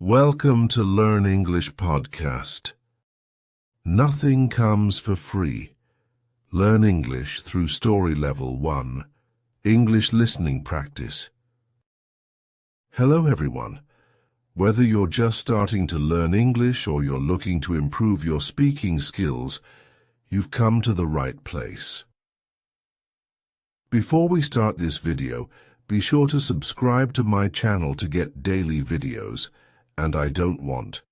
Welcome to Learn English Podcast. Nothing comes for free. Learn English through Story Level 1, English Listening Practice. Hello everyone. Whether you're just starting to learn English or you're looking to improve your speaking skills, you've come to the right place. Before we start this video, be sure to subscribe to my channel to get daily videos. And I don't want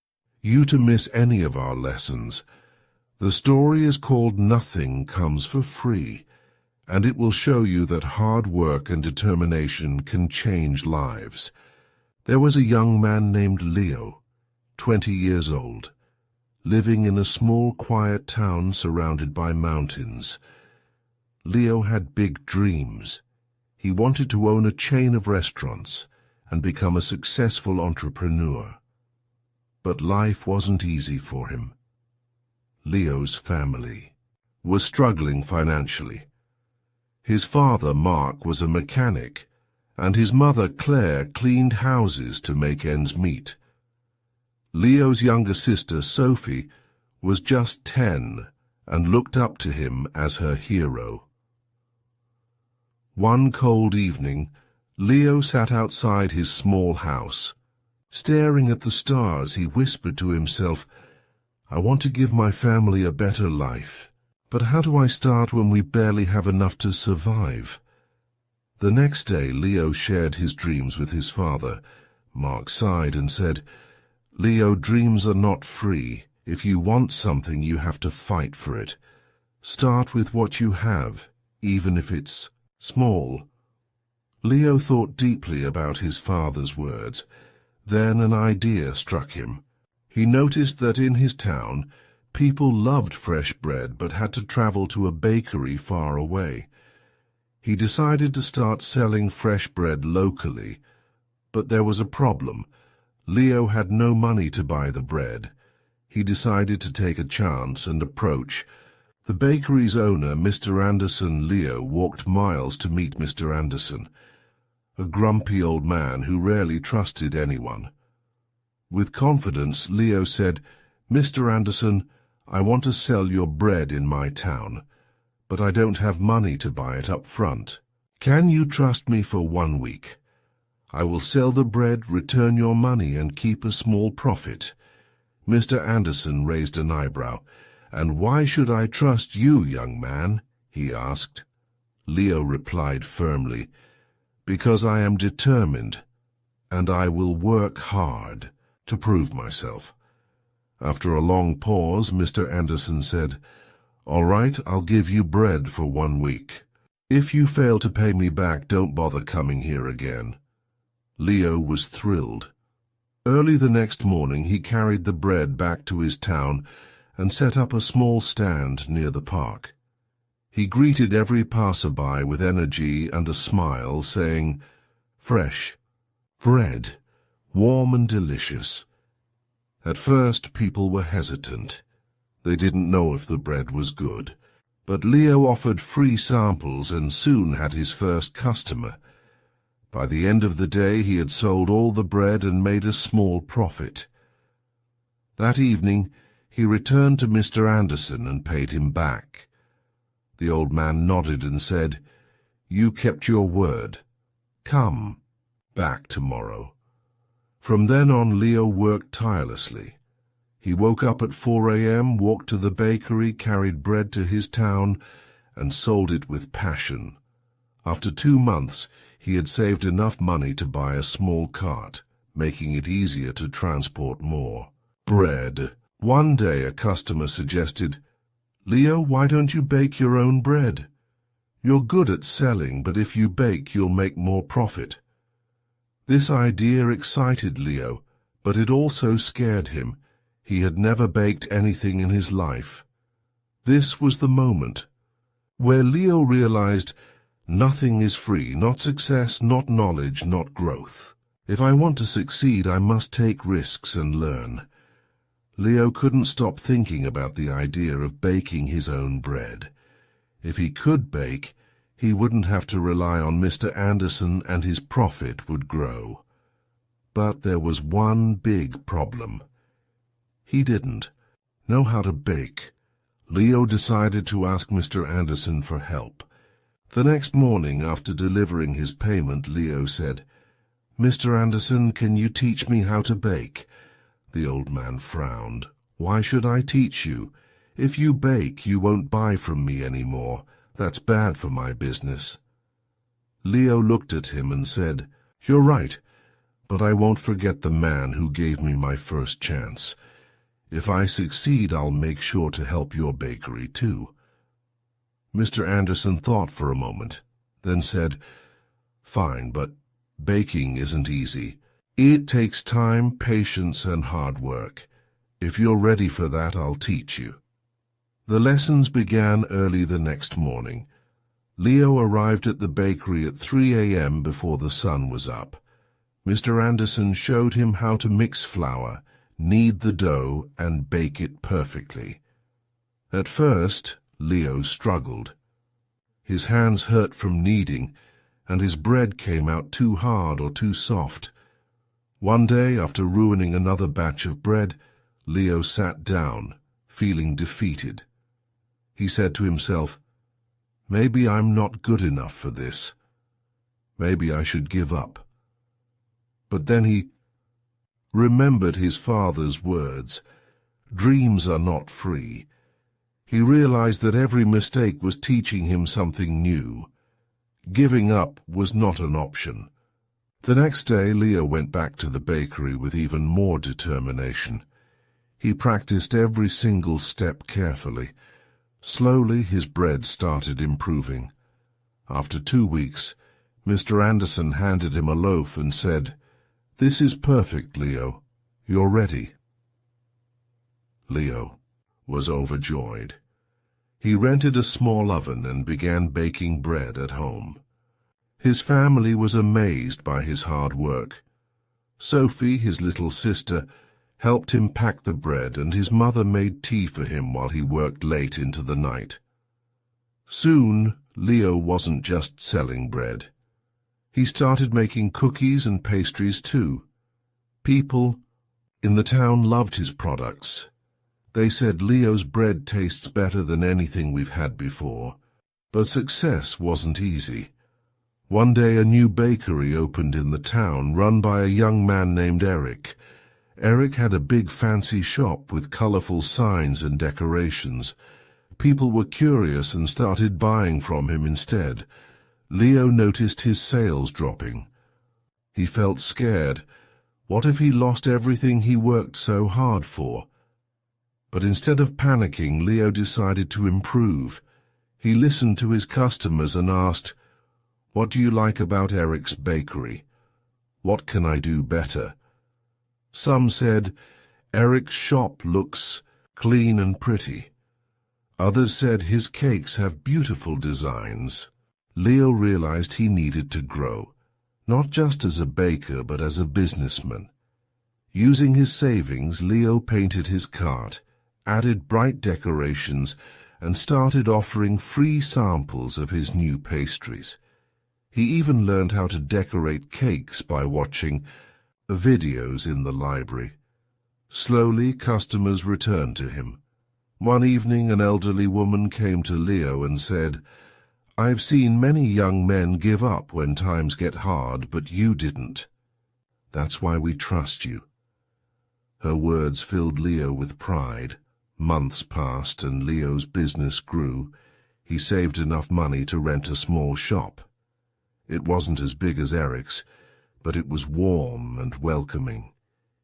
you to miss any of our lessons. The story is called Nothing Comes for Free, and it will show you that hard work and determination can change lives. There was a young man named Leo, 20 years old, living in a small, quiet town surrounded by mountains. Leo had big dreams. He wanted to own a chain of restaurants and become a successful entrepreneur. But life wasn't easy for him. Leo's family was struggling financially. His father, Mark, was a mechanic, and his mother, Claire, cleaned houses to make ends meet. Leo's younger sister, Sophie, was just 10 and looked up to him as her hero. One cold evening, Leo sat outside his small house. Staring at the stars, he whispered to himself, "I want to give my family a better life, but how do I start when we barely have enough to survive?" The next day, Leo shared his dreams with his father. Mark sighed and said, "Leo, dreams are not free. If you want something, you have to fight for it. Start with what you have, even if it's small." Leo thought deeply about his father's words. Then an idea struck him. He noticed that in his town, people loved fresh bread but had to travel to a bakery far away. He decided to start selling fresh bread locally, but there was a problem. Leo had no money to buy the bread. He decided to take a chance and approach. The bakery's owner, Mr. Anderson. Leo walked miles to meet Mr. Anderson, a grumpy old man who rarely trusted anyone. With confidence, Leo said, "Mr. Anderson, I want to sell your bread in my town, but I don't have money to buy it up front. Can you trust me for 1 week? I will sell the bread, return your money, and keep a small profit." Mr. Anderson raised an eyebrow. "And why should I trust you, young man?" he asked. Leo replied firmly, "Because I am determined, and I will work hard to prove myself." After a long pause, Mr. Anderson said, "All right, I'll give you bread for 1 week. If you fail to pay me back, don't bother coming here again." Leo was thrilled. Early the next morning, he carried the bread back to his town and set up a small stand near the park. He greeted every passerby with energy and a smile, saying, "Fresh bread, warm and delicious." At first, people were hesitant. They didn't know if the bread was good. But Leo offered free samples and soon had his first customer. By the end of the day, he had sold all the bread and made a small profit. That evening, he returned to Mr. Anderson and paid him back. The old man nodded and said, "You kept your word. Come back tomorrow." From then on, Leo worked tirelessly. He woke up at 4 a.m., walked to the bakery, carried bread to his town, and sold it with passion. After 2 months, he had saved enough money to buy a small cart, making it easier to transport more bread. One day, a customer suggested, "Leo, why don't you bake your own bread? You're good at selling, but if you bake, you'll make more profit." This idea excited Leo, but it also scared him. He had never baked anything in his life. This was the moment where Leo realized nothing is free, not success, not knowledge, not growth. If I want to succeed, I must take risks and learn. Leo couldn't stop thinking about the idea of baking his own bread. If he could bake, he wouldn't have to rely on Mr. Anderson and his profit would grow. But there was one big problem. He didn't know how to bake. Leo decided to ask Mr. Anderson for help. The next morning, after delivering his payment, Leo said, "Mr. Anderson, can you teach me how to bake?" The old man frowned. "Why should I teach you? If you bake, you won't buy from me anymore. That's bad for my business." Leo looked at him and said, "You're right, but I won't forget the man who gave me my first chance. If I succeed, I'll make sure to help your bakery too." Mr. Anderson thought for a moment, then said, "Fine, but baking isn't easy. It takes time, patience, and hard work. If you're ready for that, I'll teach you." The lessons began early the next morning. Leo arrived at the bakery at 3 a.m. before the sun was up. Mr. Anderson showed him how to mix flour, knead the dough, and bake it perfectly. At first, Leo struggled. His hands hurt from kneading, and his bread came out too hard or too soft. One day, after ruining another batch of bread, Leo sat down, feeling defeated. He said to himself, "Maybe I'm not good enough for this. Maybe I should give up." But then he remembered his father's words, "Dreams are not free." He realized that every mistake was teaching him something new. Giving up was not an option. The next day, Leo went back to the bakery with even more determination. He practiced every single step carefully. Slowly, his bread started improving. After 2 weeks, Mr. Anderson handed him a loaf and said, "This is perfect, Leo. You're ready." Leo was overjoyed. He rented a small oven and began baking bread at home. His family was amazed by his hard work. Sophie, his little sister, helped him pack the bread, and his mother made tea for him while he worked late into the night. Soon, Leo wasn't just selling bread. He started making cookies and pastries too. People in the town loved his products. They said, "Leo's bread tastes better than anything we've had before." But success wasn't easy. One day a new bakery opened in the town, run by a young man named Eric. Eric had a big fancy shop with colorful signs and decorations. People were curious and started buying from him instead. Leo noticed his sales dropping. He felt scared. What if he lost everything he worked so hard for? But instead of panicking, Leo decided to improve. He listened to his customers and asked, "What do you like about Eric's bakery? What can I do better?" Some said, "Eric's shop looks clean and pretty." Others said his cakes have beautiful designs. Leo realized he needed to grow, not just as a baker but as a businessman. Using his savings, Leo painted his cart, added bright decorations, and started offering free samples of his new pastries. He even learned how to decorate cakes by watching videos in the library. Slowly, customers returned to him. One evening, an elderly woman came to Leo and said, "I've seen many young men give up when times get hard, but you didn't. That's why we trust you." Her words filled Leo with pride. Months passed and Leo's business grew. He saved enough money to rent a small shop. It wasn't as big as Eric's, but it was warm and welcoming.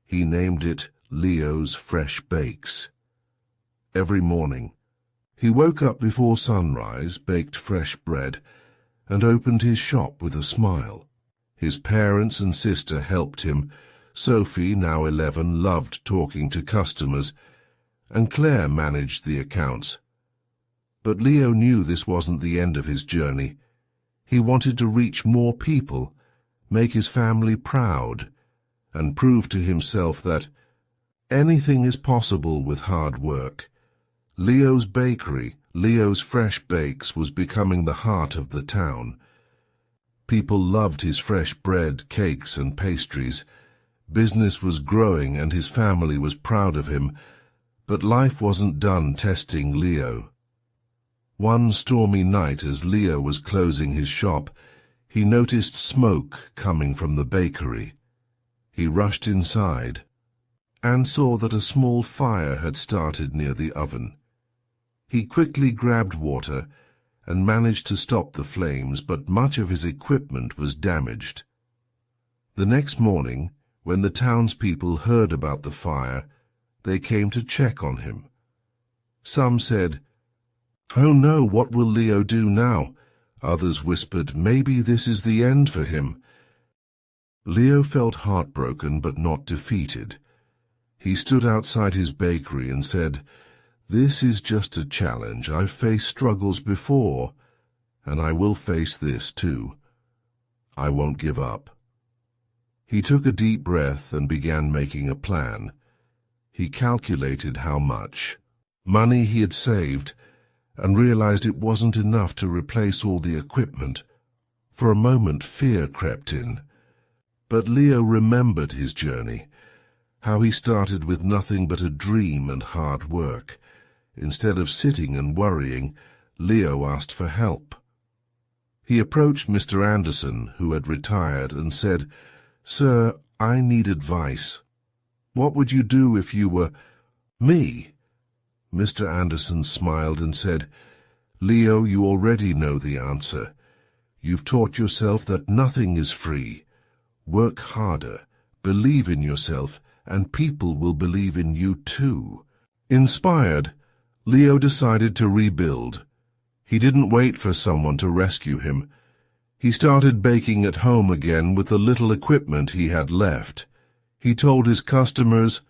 He named it Leo's Fresh Bakes. Every morning, he woke up before sunrise, baked fresh bread, and opened his shop with a smile. His parents and sister helped him. Sophie, now 11, loved talking to customers, and Claire managed the accounts. But Leo knew this wasn't the end of his journey. He wanted to reach more people, make his family proud, and prove to himself that anything is possible with hard work. Leo's bakery, Leo's Fresh Bakes, was becoming the heart of the town. People loved his fresh bread, cakes, and pastries. Business was growing and his family was proud of him, but life wasn't done testing Leo. One stormy night, as Leo was closing his shop, he noticed smoke coming from the bakery. He rushed inside and saw that a small fire had started near the oven. He quickly grabbed water and managed to stop the flames, but much of his equipment was damaged. The next morning, when the townspeople heard about the fire, they came to check on him. Some said, "Oh no, what will Leo do now?" Others whispered, "Maybe this is the end for him." Leo felt heartbroken but not defeated. He stood outside his bakery and said, "This is just a challenge. I've faced struggles before, and I will face this too. I won't give up." He took a deep breath and began making a plan. He calculated how much money he had saved and realized it wasn't enough to replace all the equipment. For a moment, fear crept in. But Leo remembered his journey, how he started with nothing but a dream and hard work. Instead of sitting and worrying, Leo asked for help. He approached Mr. Anderson, who had retired, and said, "Sir, I need advice. What would you do if you were me?" Mr. Anderson smiled and said, "Leo, you already know the answer. You've taught yourself that nothing is free. Work harder, believe in yourself, and people will believe in you too." Inspired, Leo decided to rebuild. He didn't wait for someone to rescue him. He started baking at home again with the little equipment he had left. He told his customers,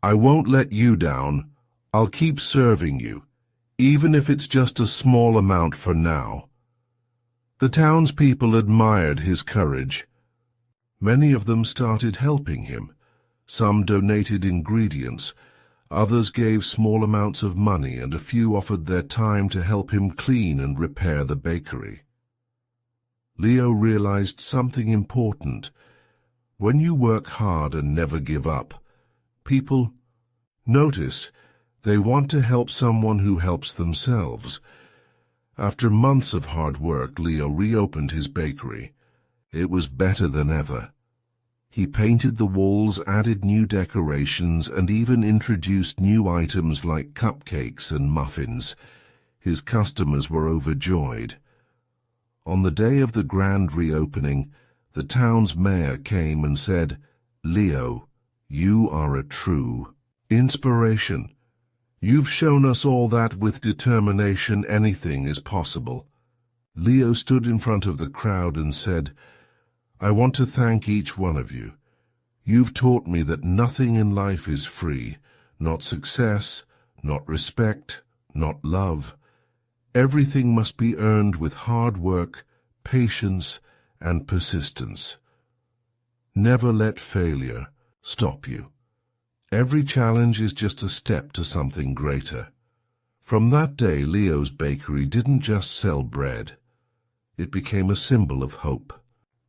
"I won't let you down. I'll keep serving you, even if it's just a small amount for now." The townspeople admired his courage. Many of them started helping him. Some donated ingredients, others gave small amounts of money, and a few offered their time to help him clean and repair the bakery. Leo realized something important. When you work hard and never give up, people notice. They want to help someone who helps themselves. After months of hard work, Leo reopened his bakery. It was better than ever. He painted the walls, added new decorations, and even introduced new items like cupcakes and muffins. His customers were overjoyed. On the day of the grand reopening, the town's mayor came and said, "Leo, you are a true inspiration. You've shown us all that with determination anything is possible." Leo stood in front of the crowd and said, "I want to thank each one of you. You've taught me that nothing in life is free, not success, not respect, not love. Everything must be earned with hard work, patience, and persistence. Never let failure stop you. Every challenge is just a step to something greater." From that day, Leo's bakery didn't just sell bread. It became a symbol of hope.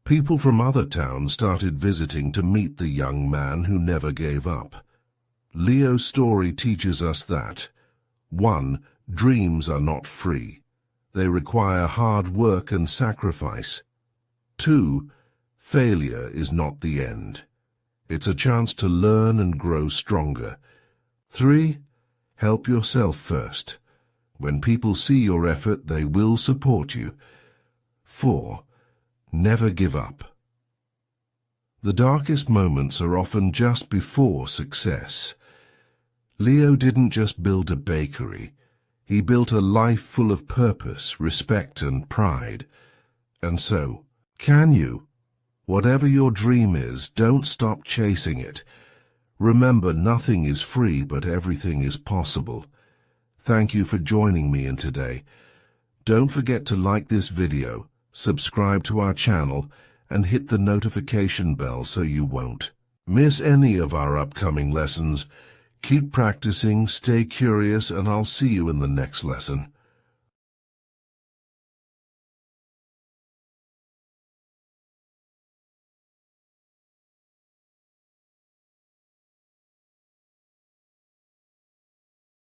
People from other towns started visiting to meet the young man who never gave up. Leo's story teaches us that 1. Dreams are not free. They require hard work and sacrifice. 2. Failure is not the end. It's a chance to learn and grow stronger. 3. Help yourself first. When people see your effort, they will support you. 4. Never give up. The darkest moments are often just before success. Leo didn't just build a bakery. He built a life full of purpose, respect, and pride. And so, can you? Whatever your dream is, don't stop chasing it. Remember, nothing is free, but everything is possible. Thank you for joining me in today. Don't forget to like this video, subscribe to our channel, and hit the notification bell so you won't miss any of our upcoming lessons. Keep practicing, stay curious, and I'll see you in the next lesson.